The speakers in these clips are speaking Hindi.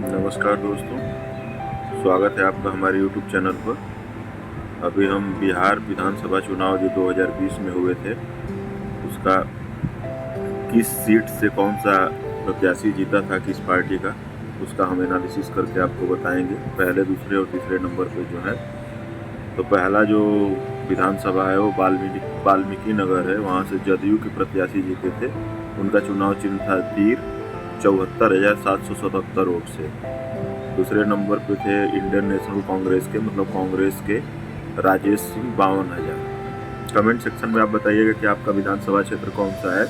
नमस्कार दोस्तों, स्वागत है आपका हमारे YouTube चैनल पर। अभी हम बिहार विधानसभा चुनाव जो 2020 में हुए थे उसका किस सीट से कौन सा प्रत्याशी जीता था, किस पार्टी का, उसका हम एनालिसिस करके आपको बताएंगे। पहले, दूसरे और तीसरे नंबर पे जो है, तो पहला जो विधानसभा है वो वाल्मीकि नगर है। वहाँ से जदयू के प्रत्याशी जीते थे। उनका चुनाव चिन्ह था तीर, 74,777 वोट से। दूसरे नंबर पे थे इंडियन नेशनल कांग्रेस के, मतलब कांग्रेस के राजेश सिंह, 52,000। कमेंट सेक्शन में आप बताइएगा कि आपका विधानसभा क्षेत्र कौन सा है।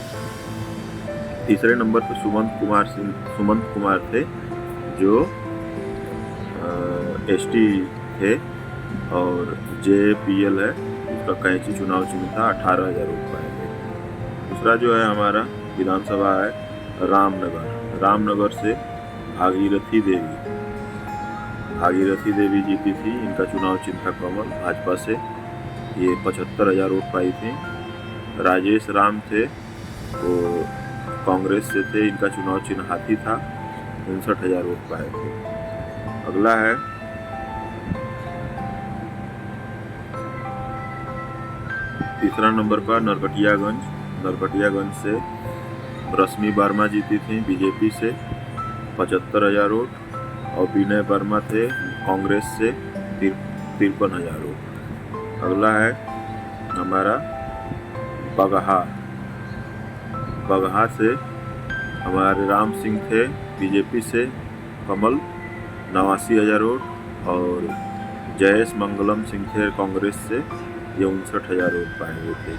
तीसरे नंबर पे सुमंत कुमार थे, जो एसटी थे और JPL है, उसका कैंची चुनाव चिन्ह था, 18,000 वोट पाए थे। दूसरा जो है हमारा विधानसभा है रामनगर से भागीरथी देवी जीती थी। इनका चुनाव चिन्ह था कमल, भाजपा से। ये 75,000 वोट पाई थी। राजेश राम थे, वो कांग्रेस से थे। इनका चुनाव चिन्ह हाथी था, 59,000 वोट पाए थे। अगला है तीसरा नंबर पर नरकटियागंज से रश्मि वर्मा जीती थी बीजेपी से, 75,000 वोट। और विनय वर्मा थे कांग्रेस से, 53,000 वोट। अगला है हमारा बगहा से हमारे राम सिंह थे बीजेपी से, कमल, 89,000 वोट। और जयेश मंगलम सिंह थे कांग्रेस से, ये 59,000 वोट पाए हुए थे।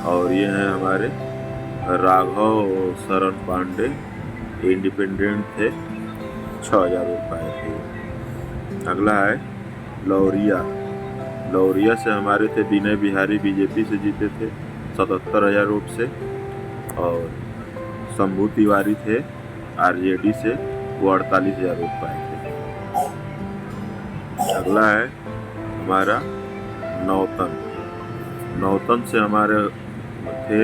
और ये हैं हमारे राघव शरण पांडे, इंडिपेंडेंट थे, 6,000 वोट पाए थे। अगला है लौरिया से हमारे थे विनय बिहारी, बीजेपी से जीते थे, 77,000 वोट से। और शंभू तिवारी थे RJD से, वो 48,000 वोट पाए थे। अगला है हमारा नौतन से हमारे थे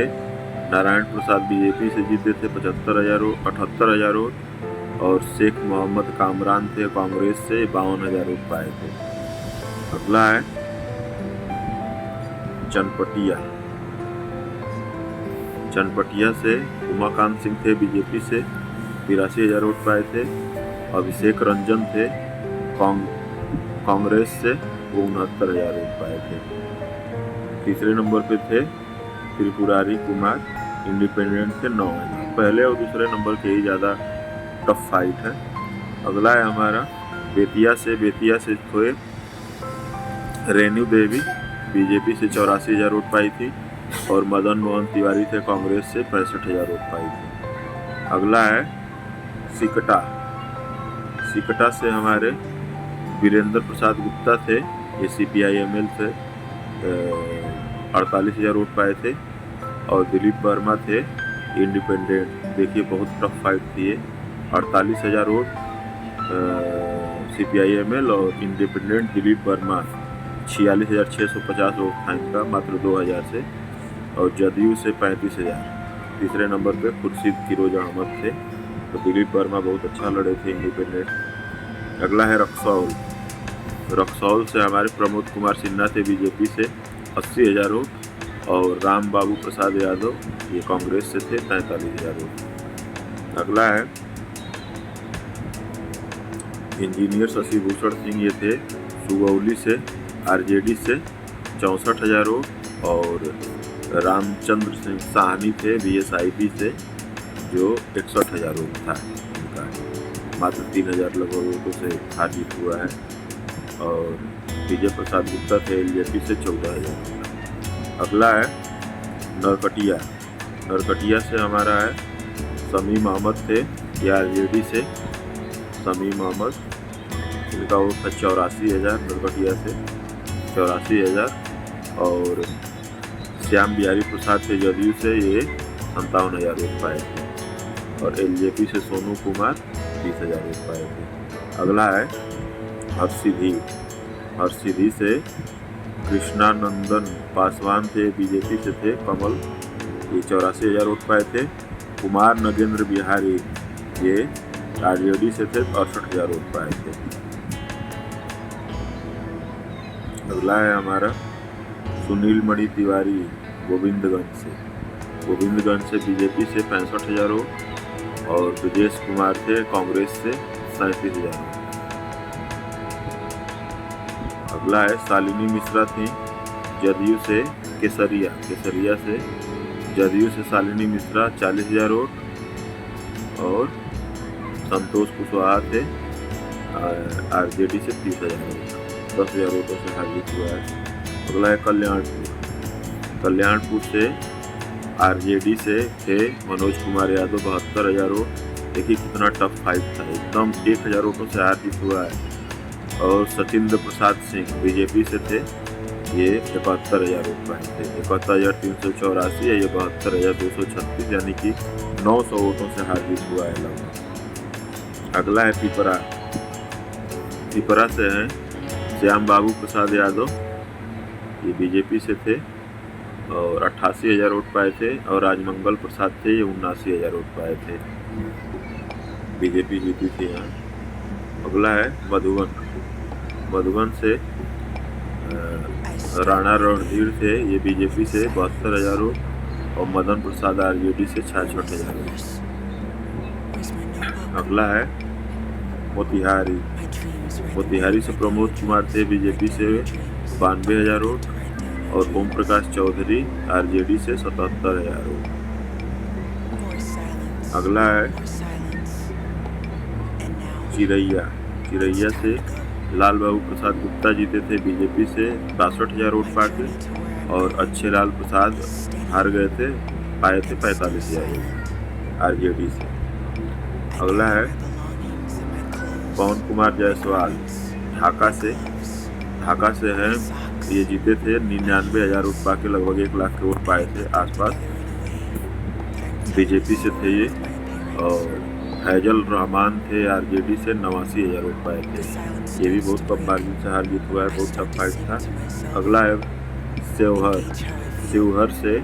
नारायण प्रसाद, बीजेपी से जीते थे, 78,000 वोट। और शेख मोहम्मद कामरान थे कांग्रेस से, 52,000 वोट पाए थे। अगला है चनपटिया से उमाकांत सिंह थे बीजेपी से, 83,000 वोट पाए थे। अभिषेक रंजन थे कांग्रेस से, वो 69,000 वोट पाए थे। तीसरे नंबर पे थे त्रिपुरारी कुमार, इंडिपेंडेंट थे, 9,000। पहले और दूसरे नंबर के ही ज़्यादा टफ फाइट है। अगला है हमारा बेतिया से थे रेणु देवी, बीजेपी से, 84,000 वोट पाई थी। और मदन मोहन तिवारी थे कांग्रेस से, 65,000 वोट पाई थी। अगला है सिकटा से हमारे वीरेंद्र प्रसाद गुप्ता थे, ये CPI-ML से, 48,000 वोट पाए थे। और दिलीप वर्मा थे इंडिपेंडेंट। देखिए बहुत टफ फाइट थी ये, 48,000 वोट CPI-ML और इंडिपेंडेंट दिलीप वर्मा, 46,650 वोट था इनका, मात्र 2,000 से। और जदयू से 35,000। तीसरे नंबर पे खुर्शीद फिरोज अहमद थे, तो दिलीप वर्मा बहुत अच्छा लड़े थे इंडिपेंडेंट। अगला है रक्सौल से हमारे प्रमोद कुमार सिन्हा थे बीजेपी से, 80,000 वोट। और राम बाबू प्रसाद यादव, ये कांग्रेस से थे, 43,000 वोट। अगला है इंजीनियर शशि भूषण सिंह, ये थे सुगौली से, RJD से, 64,000 वोट। और रामचंद्र सिंह साहनी थे VSIP से, जो 61,000 वोट था इनका, मात्र 3,000 लगभग वोटों से हार जीत हुआ है। और विजय प्रसाद गुप्ता थे LJP से, 14,000। अगला है नरकटिया से हमारा है शमीम अहमद थे, RJD से, शमीम अहमद, इनका वोट था 84,000, नरकटिया से 84,000। और श्याम बिहारी प्रसाद थे जदयू से, ये 57,000 वोट पाए थे। और LJP से सोनू कुमार, 20,000 वोट पाए थे। अगला है हरसिद्धि से कृष्णानंदन पासवान थे, बीजेपी से थे, कमल, ये 84,000 वोट पाए थे। कुमार नगेंद्र बिहारी, ये आरजेडी से थे 68,000 वोट पाए थे। अगला है हमारा सुनील मणि तिवारी गोविंदगंज से बीजेपी से 65,000 वोट और ब्रजेश कुमार थे कांग्रेस से 37,000 वोट। अगला है शालिनी मिश्रा थी जदयू से केसरिया से जदयू से शालिनी मिश्रा 40,000 वोट और संतोष कुशवाहा थे आरजेडी से 30,000 वोट, 10,000 वोटों से हार हुआ है। अगला है कल्याणपुर से आरजेडी से थे मनोज कुमार यादव 72,000 वोट। देखिए कितना टफ फाइट था, एकदम 1,000 वोटों से हार जीत हुआ है। और सचिंद्र प्रसाद सिंह बीजेपी से थे, ये 71,000 वोट पाए थे, 71,384 या ये 72,236 यानी कि 900 वोटों से हार जीत हुआ है लगभग। अगला है पिपरा से हैं श्याम बाबू प्रसाद यादव, ये बीजेपी से थे और 88,000 वोट पाए थे। और राजमंगल प्रसाद थे, ये 79,000 वोट पाए थे, बीजेपी जीती थी यहाँ। अगला है मधुबन से राणा रणधीर थे, ये बीजेपी से 72,000 वोट और मदन प्रसाद आरजेडी से 66,000 वोट। अगला है मोतिहारी से प्रमोद कुमार थे बीजेपी से 92,000 वोट और ओम प्रकाश चौधरी आरजेडी से 77,000 वोट। अगला है चिरैया से लाल बाबू प्रसाद गुप्ता जीते थे बीजेपी से 62,000 वोट पाके और अच्छे लाल प्रसाद हार गए थे, पाए थे 45,000 वोट आरजेडी से। अगला है पवन कुमार जायसवाल ढाका से हैं, ये जीते थे 99,000 वोट पाके, लगभग 1 लाख के वोट पाए थे आसपास, बीजेपी से थे ये। और फैजल रहमान थे आरजेडी से 89,000 वोट पाए थे, ये भी बहुत कम मार्जिन से हार जीत हुआ है, बहुत टफ फाइट था। अगला है शिवहर से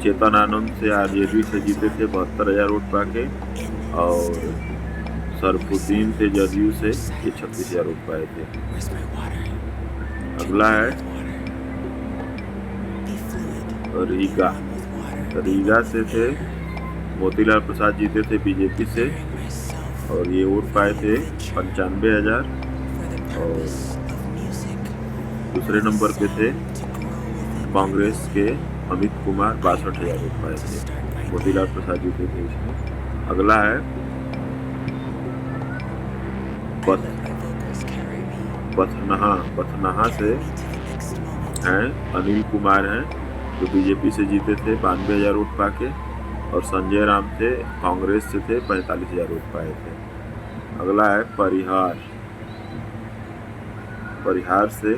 चेतन आनंद से आरजेडी से जीते थे 72,000 वोट पाके और सरफुद्दीन थे जदयू से, ये 36,000 वोट पाए थे। अगला है रीगा से थे मोतीलाल प्रसाद जीते थे बीजेपी से और ये वोट पाए थे 95,000 और दूसरे नंबर पे थे कांग्रेस के अमित कुमार 62,000 वोट पाए थे, मोतीलाल प्रसाद जीते थे इसमें। अगला है पथनहा से हैं अनिल कुमार हैं, जो बीजेपी से जीते थे 92,000 वोट पाके और संजय राम थे कांग्रेस से थे 45,000 वोट पाए थे। अगला है परिहार से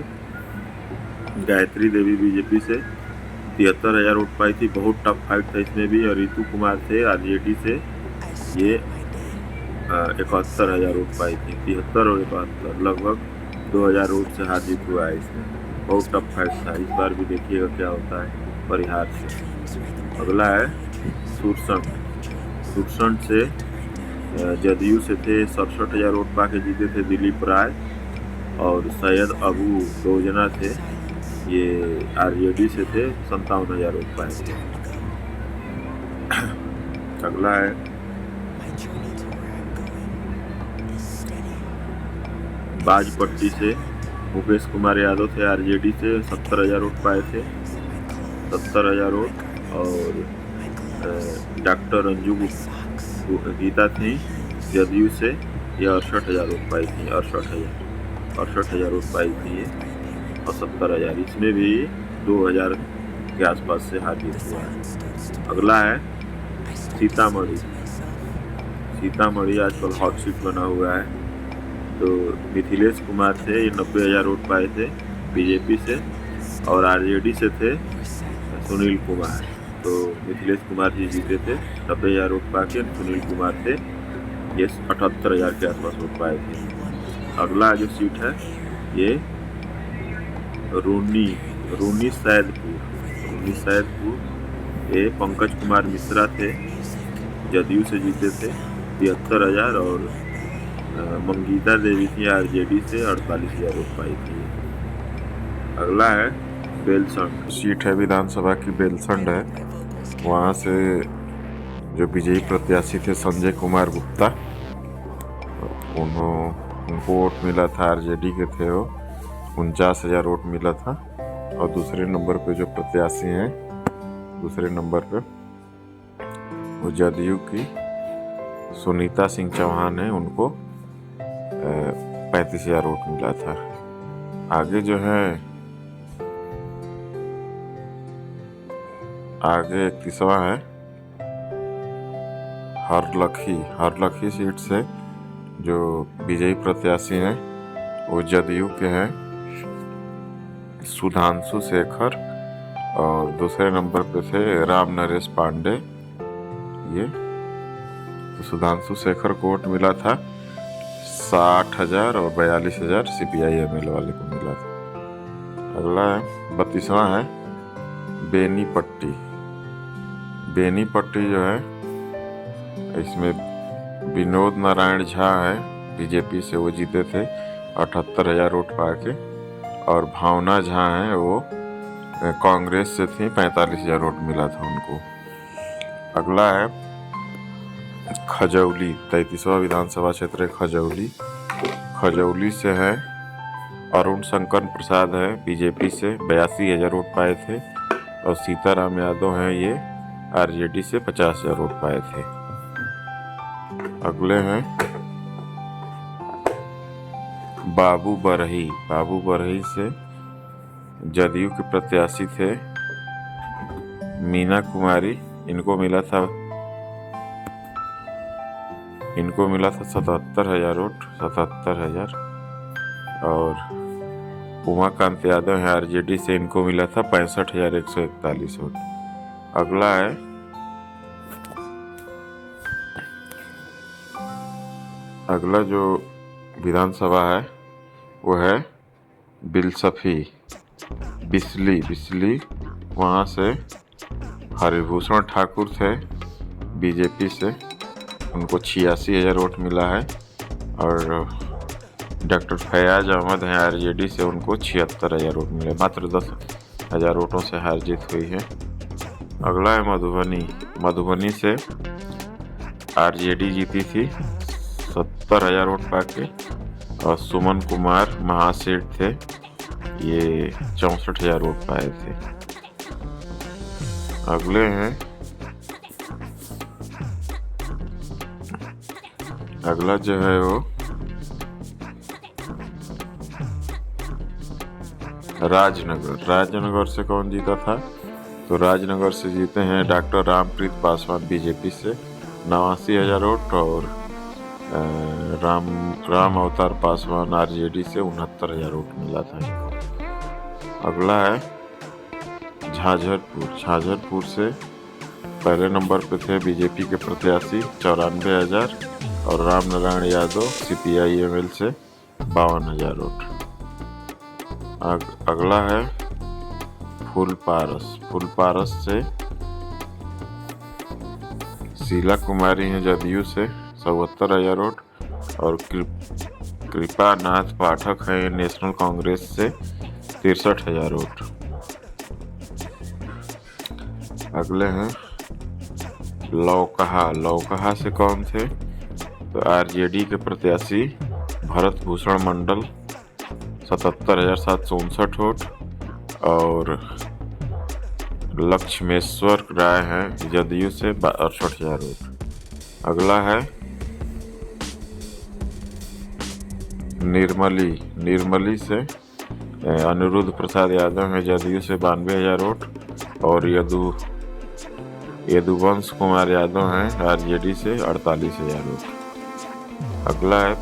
गायत्री देवी बीजेपी से 73,000 वोट पाई थी, बहुत टफ फाइट था इसमें भी। और रितु कुमार थे आरजेडी से, ये 71,000 वोट पाई थी, 73 और 71 लगभग 2,000 वोट से हार जीत हुआ है इसमें, बहुत टफ फाइट था। इस बार भी देखिएगा क्या होता है परिहार से। अगला है सुरसंड से जदयू से थे 67,000 वोट पाके जीते थे दिलीप राय और सैयद अबू दोजना थे, ये आरजेडी से थे 57,000 वोट पाए थे। अगला है बाजपट्टी से मुकेश कुमार यादव थे आरजेडी से 70,000 वोट पाए थे, 70,000 वोट। और डॉक्टर अंजू गीता थी जदयू से, ये 68,000 वोट पाई थी, 68,000 वोट पाई थी ये और 70,000, इसमें भी 2,000 के आसपास से हार जीत हुआ है। अगला है सीतामढ़ी आजकल हॉट सीट बना हुआ है, तो मिथिलेश कुमार थे, ये 90,000 वोट पाए थे बीजेपी से और आरजेडी से थे सुनील कुमार, तो मिथिलेश कुमार जी जीते थे 90,000 वोट पाके, सुनील कुमार थे ये 78,000 के आसपास वोट पाए थे। अगला जो सीट है ये रूनी सैदपुर, ये पंकज कुमार मिश्रा थे जदयू से जीते थे 73,000 और मंगीता देवी थी आरजेडी से 48,000 वोट पाई थी। अगला है बेलसंड सीट है, विधानसभा की बेलसंड है। वहाँ से जो विजयी प्रत्याशी थे संजय कुमार गुप्ता, उनको वोट मिला था, आरजेडी के थे वो, 49,000 वोट मिला था। और दूसरे नंबर पे जो प्रत्याशी हैं, दूसरे नंबर पे वो जदयू की सुनीता सिंह चौहान है, उनको 35,000 वोट मिला था। आगे जो है, आगे 31वां है हरलखी सीट से जो विजयी प्रत्याशी हैं वो जदयू के हैं सुधांशु शेखर, और दूसरे नंबर पे थे राम नरेश पांडे। ये तो सुधांशु शेखर को वोट मिला था 60,000 और 42,000 CPI-ML वाले को मिला था। अगला है 32वां है बेनीपट्टी जो है, इसमें विनोद नारायण झा है, बीजेपी से वो जीते थे 78,000 वोट पाके, और भावना झा हैं, वो कांग्रेस से थी, 45,000 वोट मिला था उनको। अगला है खजौली, 33वां विधानसभा क्षेत्र है खजौली से है अरुण शंकर प्रसाद है, बीजेपी से 82,000 वोट पाए थे, और सीताराम यादव हैं, ये आरजेडी से 50,000 वोट पाए थे। अगले हैं बाबू बरही से जदयू के प्रत्याशी थे मीना कुमारी, इनको मिला था 77,000 वोट, 77,000। और उमाकांत यादव है आरजेडी से, इनको मिला था 65,141 वोट। अगला है अगला जो विधानसभा है वो है बिसली, वहाँ से हरिभूषण ठाकुर थे बीजेपी से, उनको 86,000 वोट मिला है, और डॉक्टर फयाज अहमद हैं आरजेडी से, उनको 76,000 वोट मिले, मात्र 10,000 वोटों से हार जीत हुई है। अगला है मधुबनी से आरजेडी जीती थी 70,000 वोट पाके, और सुमन कुमार महासेठ थे, ये 64,000 वोट पाए थे। अगले हैं अगला जो है वो राजनगर से कौन जीता था, तो राजनगर से जीते हैं डॉक्टर रामप्रीत पासवान बीजेपी से 89,000 वोट, और राम अवतार पासवान आरजेडी से 69,000 वोट मिला था। अगला है झांझरपुर से पहले नंबर पे थे बीजेपी के प्रत्याशी 94,000, और राम नारायण यादव CPI-ML से 52,000 वोट। अगला है फूलपारस से शीला कुमारी हैं जदयू से 77,000 वोट, और कृपानाथ पाठक हैं नेशनल कांग्रेस से 63,000 वोट। अगले हैं लौकहा से कौन थे, तो आरजेडी के प्रत्याशी भरत भूषण मंडल 77,759 वोट, और लक्ष्मेश्वर राय हैं जदयू से 68,000 वोट। अगला है निर्मली से अनिरुद्ध प्रसाद यादव हैं जदयू से 92,000 वोट, और यदुवंश कुमार यादव हैं आरजेडी से 48,000 वोट। अगला है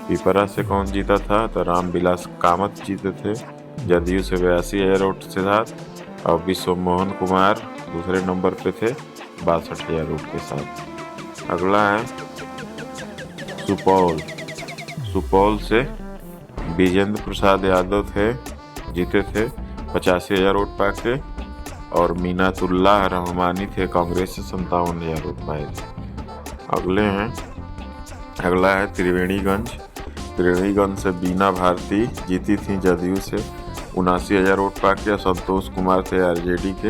पिपरा से कौन जीता था, तो रामविलास कामत जीते थे जदयू से 82,000 वोट के साथ, और विश्व मोहन कुमार दूसरे नंबर पे थे 62,000 वोट के साथ। अगला है सुपौल से विजेंद्र प्रसाद यादव थे, जीते थे 85,000 वोट पाके, और मीनातुल्लाह रहमानी थे कांग्रेस से 57,000 वोट पाए थे। अगला है त्रिवेणीगंज से बीना भारती जीती थी जदयू से 79,000 वोट पाके। संतोष कुमार थे आरजेडी के,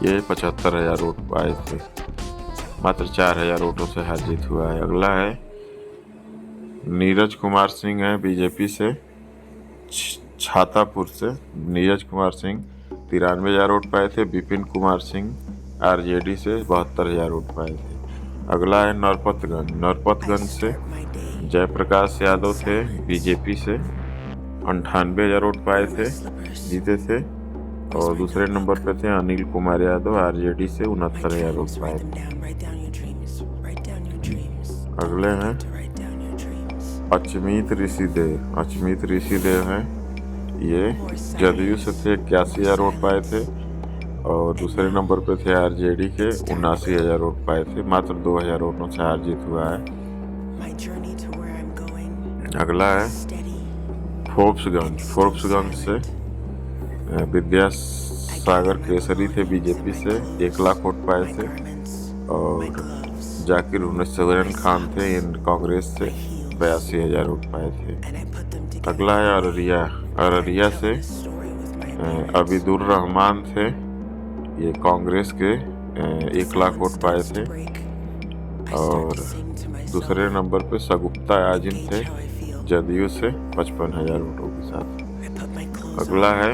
ये 75,000 वोट पाए थे, मात्र 4,000 वोटों से हार जीत हुआ है। अगला है नीरज कुमार सिंह है बीजेपी से छातापुर से। नीरज कुमार सिंह 93,000 वोट पाए थे। विपिन कुमार सिंह आरजेडी से 72,000 वोट पाए थे। अगला है नरपतगंज से जयप्रकाश यादव थे बीजेपी से 98,000 वोट पाए थे, जीते थे। और दूसरे नंबर पे थे अनिल कुमार यादव आरजेडी से 69,000 वोट पाए थे। अगले हैं अचमीत ऋषिदेव हैं, ये जदयू से थे 81,000 वोट पाए थे। और दूसरे नंबर पे थे आरजेडी के 79,000 वोट पाए थे, मात्र 2,000 वोटों से हार जीत हुआ है। अगला है फोर्ब्सगंज से विद्यासागर केसरी थे बीजेपी से 1 लाख वोट पाए थे। और जाकिर हुसैन खान थे कांग्रेस से 82,000 वोट पाए थे। अगला है अररिया से अबीदुर रहमान थे, ये कांग्रेस के 1 लाख वोट पाए थे। और दूसरे नंबर पे सगुप्ता आजिम थे जदयू से 55,000 वोटों के साथ। अगला है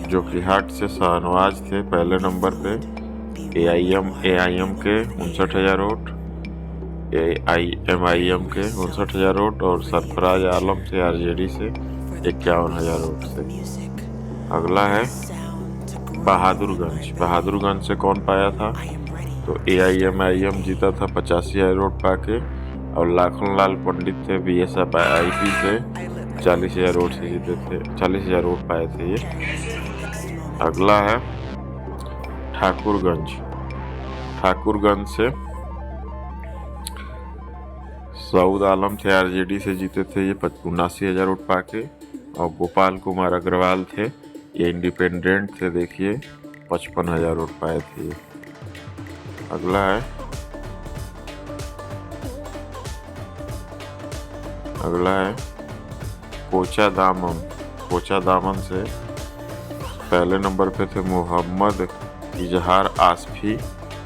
जोकीहाट से शाहनवाज थे पहले नंबर पे एआईएम के 59,000 वोट, एआईएमआईएम के 59,000 वोट। और सरफराज आलम थे आरजेडी से 51,000 वोट से। अगला है बहादुरगंज से कौन पाया था, तो एआईएमआईएम जीता था 85,000 वोट पाके। और लाखन लाल पंडित थे बीएसपी से 40,000 वोट से जीते थे, 40,000 वोट पाए थे ये। अगला है ठाकुरगंज से सऊद आलम थे आरजेडी से जीते थे, ये 79,000 वोट पाके। और गोपाल कुमार अग्रवाल थे, ये इंडिपेंडेंट थे, देखिए 55,000 वोट पाए थे। अगला है कोचा दामन से पहले नंबर पे थे मोहम्मद इजहार आसफी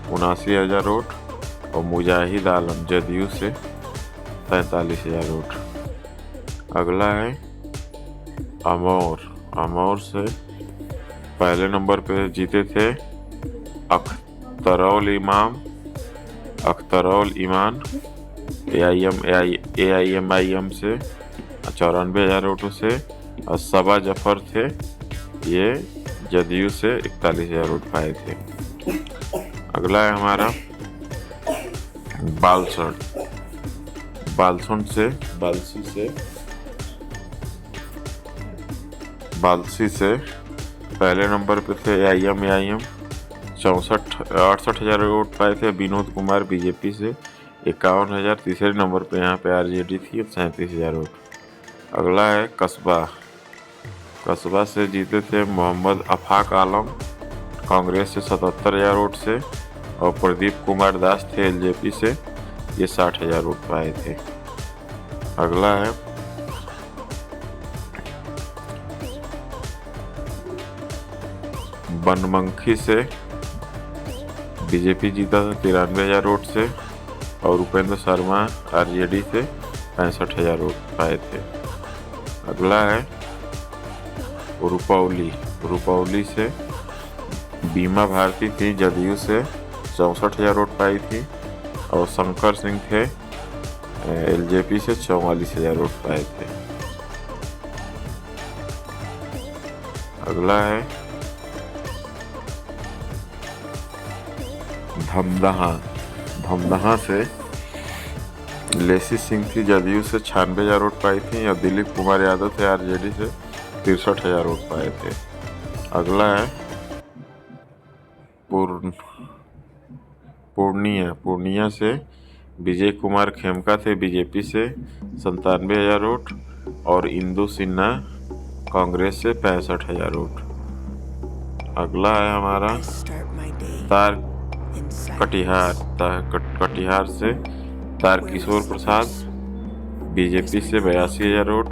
79,000 वोट। और मुजाहिद आलम जदयू से 43,000 वोट। अगला है अमौर से पहले नंबर पे जीते थे अख्तरौल ईमान एआईएमआईएम से 94,000 वोटों से। और सबा जफर थे, ये जदयू से 41,000 वोट पाए थे। अगला है हमारा बालसी से पहले नंबर पे थे एआईएम 68,000 वोट पाए थे। विनोद कुमार बीजेपी से 51,000। तीसरे नंबर पे यहाँ पे आरजेडी थी 37,000 वोट। अगला है कस्बा से जीते थे मोहम्मद अफाक आलम कांग्रेस से 77,000 वोट से। और प्रदीप कुमार दास थे एलजेपी से, ये 60,000 वोट पाए थे। अगला है बनमनखी से बीजेपी जीता था 93,000 वोट से। और उपेंद्र शर्मा आरजेडी से 65,000 वोट पाए थे। अगला है रुपौली से बीमा भारती थी जदयू से 64,000 वोट पाई थी। और शंकर सिंह थे एलजेपी से 44,000 वोट पाए थे। अगला है धमदहा से लेसी सिंह थी जदयू से 96,000 वोट पाई थी। और दिलीप कुमार यादव थे आरजेडी से 63,000 वोट पाए थे। अगला है पूर्णिया से विजय कुमार खेमका थे बीजेपी से 97,000 वोट। और इंदु सिन्हा कांग्रेस से 65,000 वोट। अगला है हमारा तार कटिहार से तारकिशोर प्रसाद बीजेपी से 82,000 वोट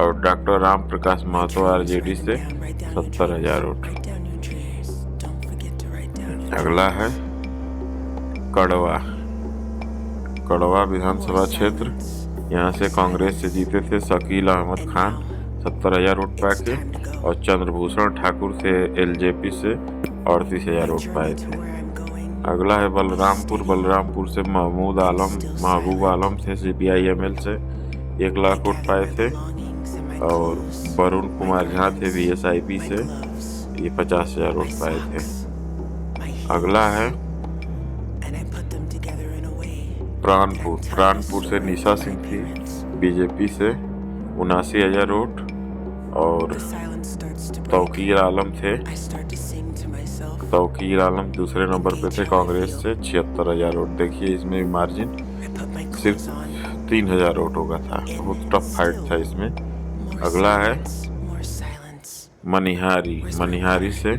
और डॉक्टर राम प्रकाश महतो आरजेडी से 70,000 वोट। अगला है कड़वा विधानसभा क्षेत्र। यहाँ से कांग्रेस से जीते थे शकील अहमद खान 70,000 वोट पाए थे और चंद्रभूषण ठाकुर से एलजेपी से 38,000 वोट पाए थे। अगला है बलरामपुर से महबूब आलम थे CPI-ML से 1 लाख वोट पाए थे और वरुण कुमार झा थे VSIP से, ये 50,000 वोट पाए थे। अगला है प्राणपुर से निशा सिंह थी बीजेपी से 79,000 वोट और तौकीर आलम दूसरे नंबर पे थे कांग्रेस से 76,000 वोट। देखिए इसमें मार्जिन सिर्फ 3,000 वोटों का था, बहुत टफ फाइट था इसमें। अगला है मनिहारी से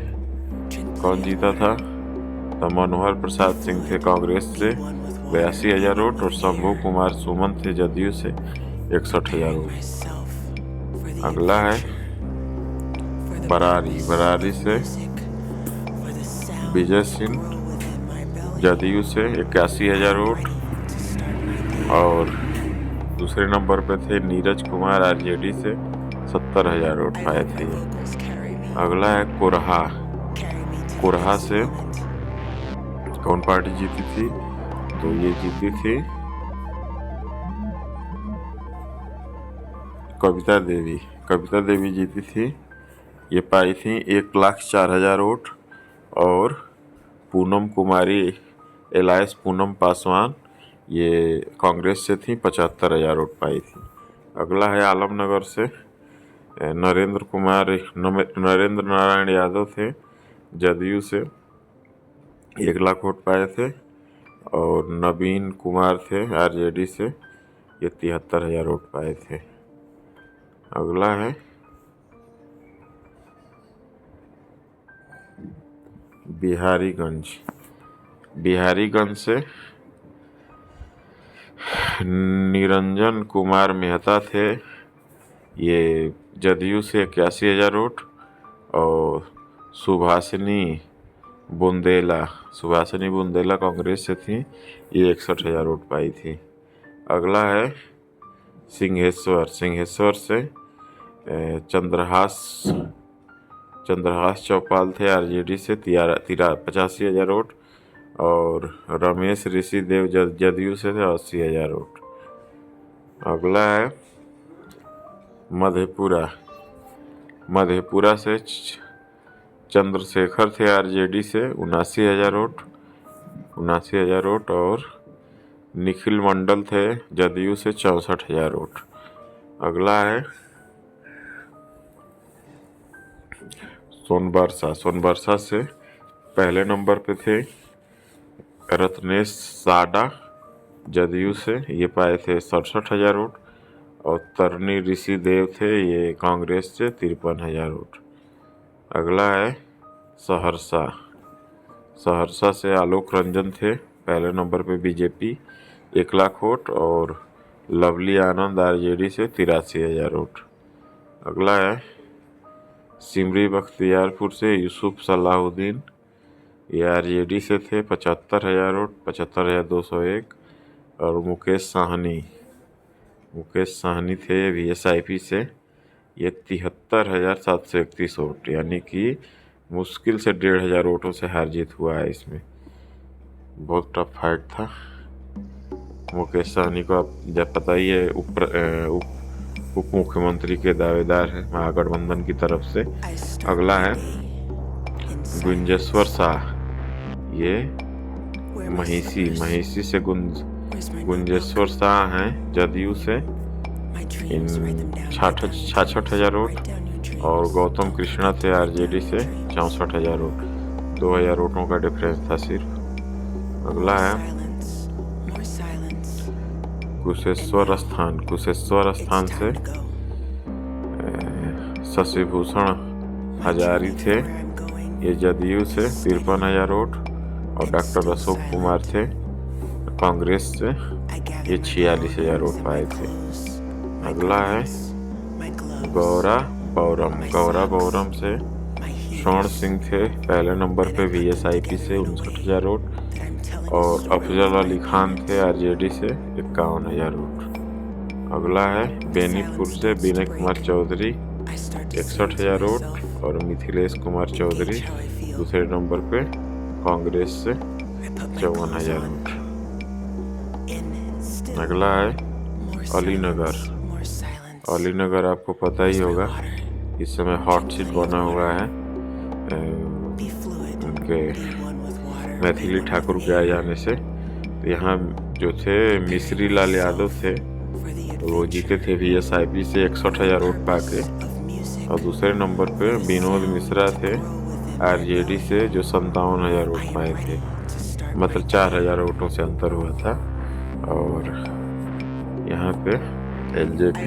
कौन जीता था, तो मनोहर प्रसाद सिंह थे कांग्रेस से 82,000 वोट और शंभू कुमार सुमन थे जदयू से 61,000 वोट। अगला है बरारी से विजय सिंह जदयू से 81,000 वोट और दूसरे नंबर पे थे नीरज कुमार आरजेडी से 70,000 वोट पाए थे। अगला है कोरहा से कौन पार्टी जीती थी, तो ये जीती थी कविता देवी जीती थी। ये पाई थी 1,04,000 वोट और पूनम कुमारी एलायस पूनम पासवान ये कांग्रेस से थी 75,000 वोट पाई थी। अगला है आलमनगर से नरेंद्र नारायण यादव थे जदयू से 1 लाख वोट पाए थे और नवीन कुमार थे आरजेडी से, ये 73,000 वोट पाए थे। अगला है बिहारीगंज से निरंजन कुमार मेहता थे, ये जदयू से 81,000 वोट और सुभाषिनी बुंदेला कांग्रेस से थी, ये 61,000 वोट पाई थी। अगला है सिंहेश्वर से चंद्रहास चौपाल थे आरजेडी से 85,000 वोट और रमेश ऋषिदेव जदयू से थे 80,000 वोट। अगला है मधेपुरा से चंद्रशेखर थे आरजेडी से 79,000 वोट और निखिल मंडल थे जदयू से 64,000 वोट। अगला है सोनबरसा से पहले नंबर पे थे रत्नेश साडा जदयू से, ये पाए थे 67,000 वोट और तरनी ऋषिदेव थे ये कांग्रेस से 53,000 वोट। अगला है सहरसा से आलोक रंजन थे पहले नंबर पे बीजेपी 1 लाख वोट और लवली आनंद आरजेडी से 83,000 वोट। अगला है सिमरी बख्तियारपुर से यूसुफ सलाहुद्दीन, ये आरजेडी से थे 75,000 वोट 75,201 और मुकेश साहनी थे VSIP से, ये 73,731 वोट, यानी कि मुश्किल से 1,500 वोटों से हार जीत हुआ है। इसमें बहुत टफ फाइट था। मुकेश सहनी को आप जब पता ही है उप मुख्यमंत्री के दावेदार हैं महागठबंधन की तरफ से। अगला है गुंजेश्वर शाह, ये महिषी से गुंजेश्वर शाह हैं जदयू से 66,000 वोट और गौतम कृष्णा थे आरजेडी से 64,000 वोट, 2,000 वोटों का डिफरेंस था सिर्फ। अगला है कुशेश्वर स्थान से शशि भूषण हजारी थे, ये जदयू से 53,000 वोट। और डॉक्टर अशोक कुमार थे कांग्रेस से, ये 46,000 वोट पाए थे। अगला है गौरा बौरम से स्वर्ण सिंह थे पहले नंबर पे VSIP से 59,000 वोट। और अफजल अली खान थे RJD से 51,000 वोट। अगला है बेनीपुर से विनय कुमार चौधरी 61,000 वोट। और मिथिलेश कुमार चौधरी दूसरे नंबर पे कांग्रेस से 54,000 वोट। अगला है अलीनगर आपको पता ही होगा, इस समय हॉट सीट बना हुआ है उनके मैथिली ठाकुर के आ जाने से। तो यहाँ जो थे मिश्री लाल यादव थे, तो वो जीते थे VSIP से 61,000 वोट पाके। और दूसरे नंबर पे विनोद मिश्रा थे RJD से, जो 57,000 वोट पाए थे, मतलब 4,000 वोटों से अंतर हुआ था। और यहाँ पे LJP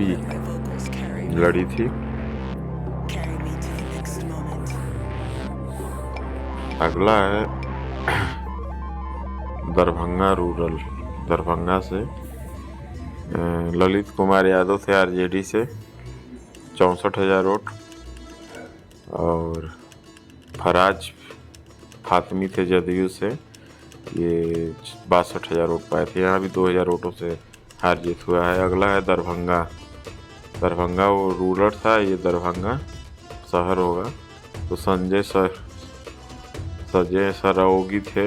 लड़ी थी। अगला है दरभंगा से ललित कुमार यादव थे RJD से 64,000 वोट। और फराज फातमी थे जदयू से, ये 62,000 वोट पाए थे। यहाँ भी 2,000 वोटों से हार जीत हुआ है। अगला है दरभंगा वो रूरल था, ये दरभंगा शहर होगा। तो संजय सराओगी थे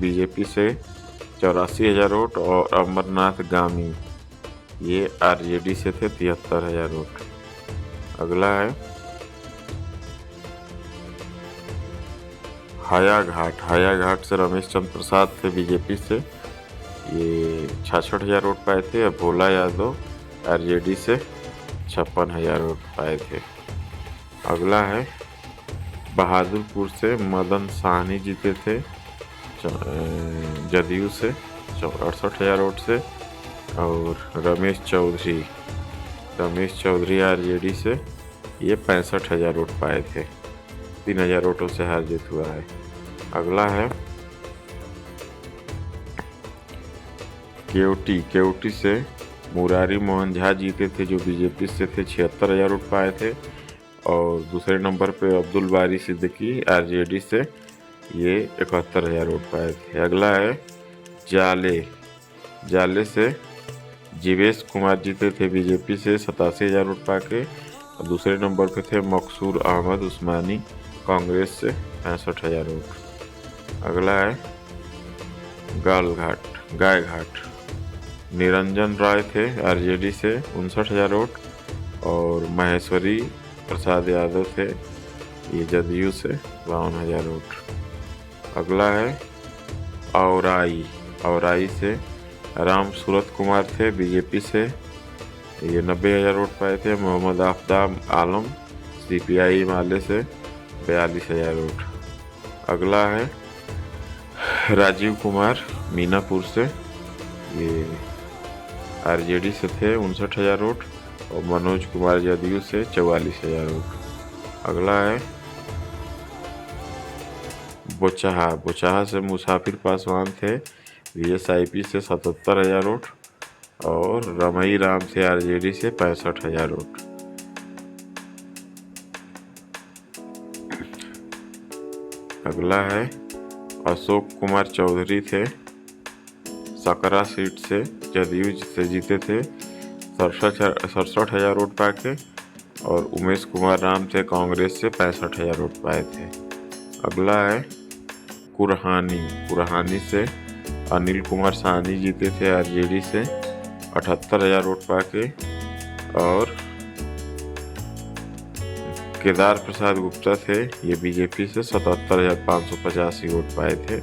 BJP से 84,000 वोट। और अमरनाथ गामी ये RJD से थे 73,000 वोट। अगला है हायाघाट से रमेश चंद्र प्रसाद थे BJP से, ये 66,000 वोट पाए थे। और भोला यादव RJD से 56,000 वोट पाए थे। अगला है बहादुरपुर से मदन साहनी जीते थे जदयू से 68,000 वोट से। और रमेश चौधरी RJD से, ये 65,000 वोट पाए थे, 3,000 वोटों से हार जीत हुआ है। अगला है केवटी से मुरारी मोहन झा जीते थे, जो BJP से थे, 76,000 वोट पाए थे। और दूसरे नंबर पे अब्दुल बारी सिद्दीकी RJD से, ये 71,000 वोट पाए थे। अगला है जाले से जीवेश कुमार जीते थे BJP से 87,000 वोट पाके। और दूसरे नंबर पे थे मकसूर अहमद उस्मानी कांग्रेस से 65,000 वोट। अगला है गायघाट निरंजन राय थे RJD से 59,000 वोट। और महेश्वरी प्रसाद यादव थे, ये जदयू से 52,000 वोट। अगला है औराई से राम सूरत कुमार थे BJP से, ये 90,000 वोट पाए थे। मोहम्मद आफ्ताब आलम CPI माले से 42,000 वोट। अगला है राजीव कुमार मीनापुर से, ये RJD से थे 59,000 वोट। और मनोज कुमार जदयू से 44,000 वोट। अगला है बोचाहा से मुसाफिर पासवान थे VSIP से 77,000 वोट। और रमई राम थे RJD से 65,000 वोट। अगला है अशोक कुमार चौधरी थे सकरा सीट से, जदयू से जीते थे 67,000 वोट पाके। और उमेश कुमार राम थे कांग्रेस से 65,000 वोट पाए थे। अगला है कुरहानी से अनिल कुमार साहनी जीते थे RJD से 78,000 वोट पाके। और केदार प्रसाद गुप्ता थे, ये BJP से 77,585 वोट पाए थे।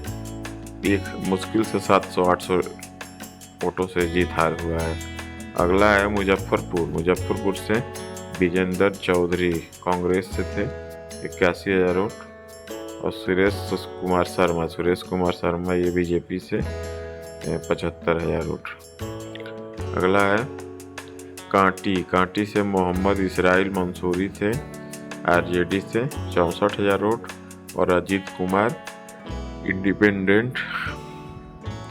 एक मुश्किल से 700-800 वोटों से जीत हार हुआ है। अगला है मुजफ्फरपुर से विजेंद्र चौधरी कांग्रेस से थे 81,000 वोट। और सुरेश कुमार शर्मा ये BJP से 75,000 वोट। अगला है कांटी से मोहम्मद इसराइल मंसूरी थे आरजेडी से 64,000 वोट और अजीत कुमार इंडिपेंडेंट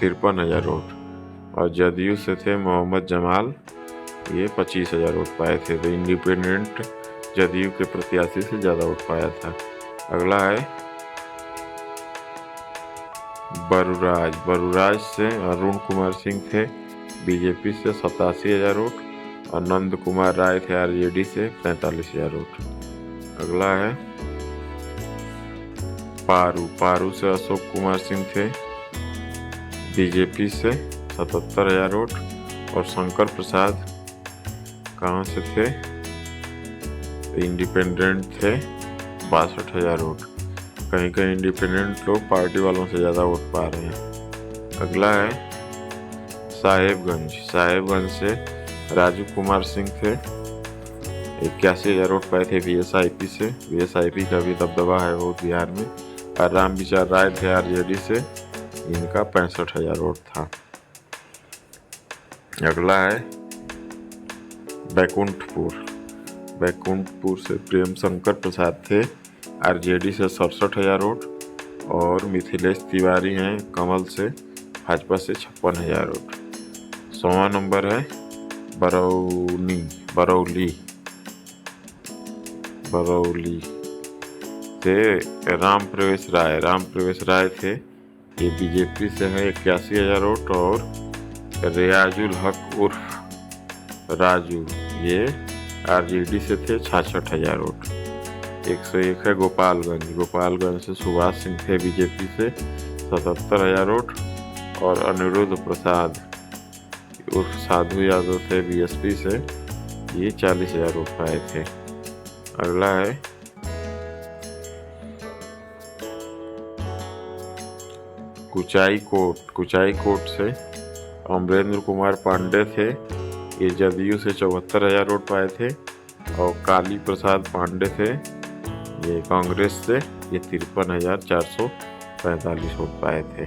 53,000 वोट और जदयू से थे मोहम्मद जमाल, ये 25,000 वोट पाए थे। तो इंडिपेंडेंट जदयू के प्रत्याशी से ज़्यादा वोट पाया था। अगला है बरूराज से अरुण कुमार सिंह थे बीजेपी से 87,000 वोट और नंद कुमार राय थे आरजेडी से 45,000 वोट। अगला है पारू से अशोक कुमार सिंह थे बीजेपी से 77,000 वोट और शंकर प्रसाद कहाँ से थे, इंडिपेंडेंट थे 62,000 वोट। कहीं कहीं इंडिपेंडेंट लोग पार्टी वालों से ज़्यादा वोट पा रहे हैं। अगला है साहेबगंज से राजू कुमार सिंह थे 81,000 वोट पाए थे वीएसआईपी से। वीएसआईपी का भी दबदबा है बहुत बिहार में। और राम विचार राय थे आरजेडी से, इनका 65,000 वोट था। अगला है बैकुंठपुर से प्रेम शंकर प्रसाद थे आरजेडी से 67,000 वोट और मिथिलेश तिवारी हैं कमल से भाजपा से 56,000 वोट। 100वां नंबर है बरौली से राम प्रवेश राय थे, ये बीजेपी से है 81,000 वोट और रियाजुल हक उर्फ राजू ये आरजेडी से थे 66,000 वोट। 101 है गोपालगंज से सुभाष सिंह थे बीजेपी से 77,000 वोट और अनिरुद्ध प्रसाद उर्फ साधु यादव थे बीएसपी से, ये 40,000 वोट पाए थे। अगला है कुचाई कोट से अमरेंद्र कुमार पांडे थे, ये जदयू से 74,000 वोट पाए थे और काली प्रसाद पांडे थे ये कांग्रेस से, ये 53,445 वोट पाए थे।